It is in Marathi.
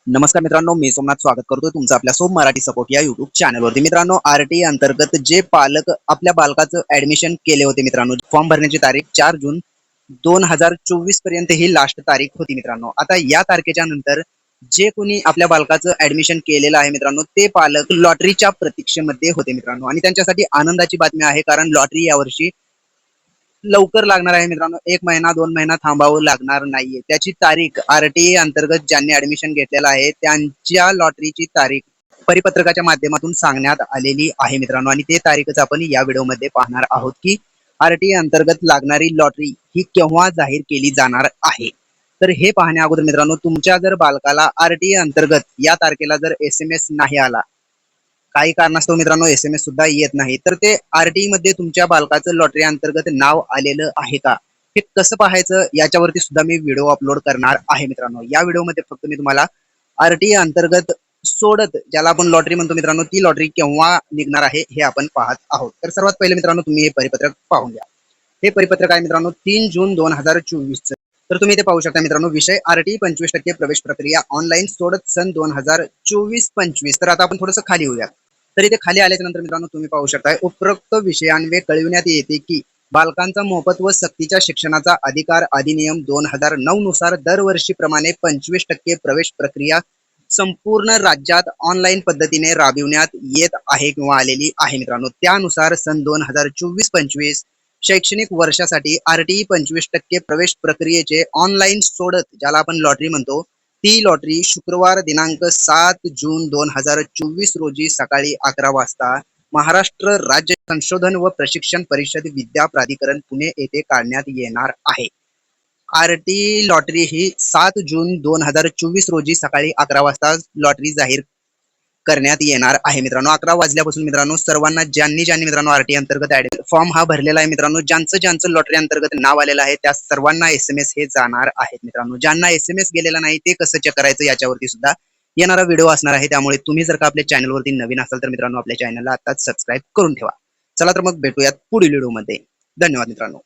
नमस्कार मित्रांनो, मी सोमनाथ स्वागत करतोय तुमचं आपल्या सोम मराठी सपोर्ट या युट्यूब चॅनलवरती। मित्रांनो, आरटीई अंतर्गत जे पालक आपल्या बालकाचं ऍडमिशन केले होते मित्रांनो, फॉर्म भरण्याची तारीख 4 जून 2024 पर्यंत ही लास्ट तारीख होती मित्रांनो। आता या तारखेच्या नंतर जे कोणी आपल्या बालकाचं ऍडमिशन केलेलं आहे मित्रांनो, ते पालक लॉटरीच्या प्रतीक्षेमध्ये होते मित्रांनो। आणि त्यांच्यासाठी आनंदाची बातमी आहे, कारण लॉटरी यावर्षी लवकर लागणार आहे मित्रांनो। 1 महिना 2 महिना थांबावं लागणार नाहीये। त्याची तारीख आरटीई अंतर्गत ज्यांनी ऍडमिशन घेतलेलं आहे त्यांच्या लॉटरीची तारीख परिपत्रकाच्या माध्यमातून सांगण्यात आलेली आहे मित्रांनो। आणि ते तारीखच आपण या व्हिडिओमध्ये पाहणार आहोत की आरटीई अंतर्गत लागणारी लॉटरी ही केव्हा जाहीर केली जाणार आहे। तर हे पाहण्या अगोदर मित्रांनो, तुमच्या जर बालकाला आरटीई अंतर्गत या तारखेला जर एसएमएस नाही आला, काही कारणास्तव मित्रांनो एसएमएस सुद्धा येत नाही, तर ते आरटीई मध्ये तुमच्या बालकाचं लॉटरी अंतर्गत नाव आलेलं आहे का, हे कसं पाहायचं याच्यावरती सुद्धा मी व्हिडिओ अपलोड करणार आहे मित्रांनो। या व्हिडिओमध्ये फक्त मी तुम्हाला आरटीई अंतर्गत सोडत ज्याला आपण लॉटरी म्हणतो मित्रांनो, ती लॉटरी केव्हा निघणार आहे हे आपण पाहत आहोत। तर सर्वात पहिले मित्रांनो, तुम्ही हे परिपत्रक पाहून घ्या। हे परिपत्रक आहे मित्रांनो 3 जून 2024 चं। तर तुम्ही इथे पाहू शकता मित्रांनो, विषय आरटीई 25% प्रवेश प्रक्रिया ऑनलाईन सोडत सन 2024-25। तर आता आपण थोडंसं खाली येऊया। तर इथे खाली आल्याच्या नंतर मित्रांनो तुम्ही पाहू शकता, उपरोक्त विषयान्वये कळविण्यात येते की बालकांचा मोफत व सक्तीच्या शिक्षणाचा अधिकार अधिनियम 2009 नुसार दरवर्षीप्रमाणे 25% प्रवेश प्रक्रिया संपूर्ण राज्यात ऑनलाईन पद्धतीने राबविण्यात येत आहे किंवा आलेली आहे मित्रांनो। त्यानुसार सन 2024-25 शैक्षणिक वर्षासाठी आरटीई 25% प्रवेश प्रक्रियेचे ऑनलाईन सोडत ज्याला आपण लॉटरी म्हणतो, ती लॉटरी शुक्रवार दिनांक 7 जून 2024 रोजी सकाळी 11 वाजता महाराष्ट्र राज्य संशोधन व प्रशिक्षण परिषद विद्या प्राधिकरण पुणे येथे काढण्यात येणार आहे। आरटीई लॉटरी ही 7 जून 2024 रोजी सकाळी 11 वाजता लॉटरी जाहीर करण्यात येणार आहे मित्रांनो। 11 वाजल्यापासून मित्रांनो सर्वांना ज्यांनी मित्रांनो आरटीई अंतर्गत फॉर्म हा भरलेला आहे मित्रांनो, ज्यांचं लॉटरी अंतर्गत नाव आलेलं आहे त्या सर्वांना एसएमएस हे जाणार आहेत मित्रांनो। ज्यांना एसएमएस गेलेला नाही ते कसं चेक करायचं याच्यावरती सुद्धा येणारा व्हिडिओ असणार आहे। त्यामुळे तुम्ही जर का आपल्या चॅनलवरती नवीन असाल तर मित्रांनो आपल्या चॅनलला आताच सबस्क्राईब करून ठेवा। चला तर मग भेटूयात पुढील व्हिडिओमध्ये। धन्यवाद मित्रांनो।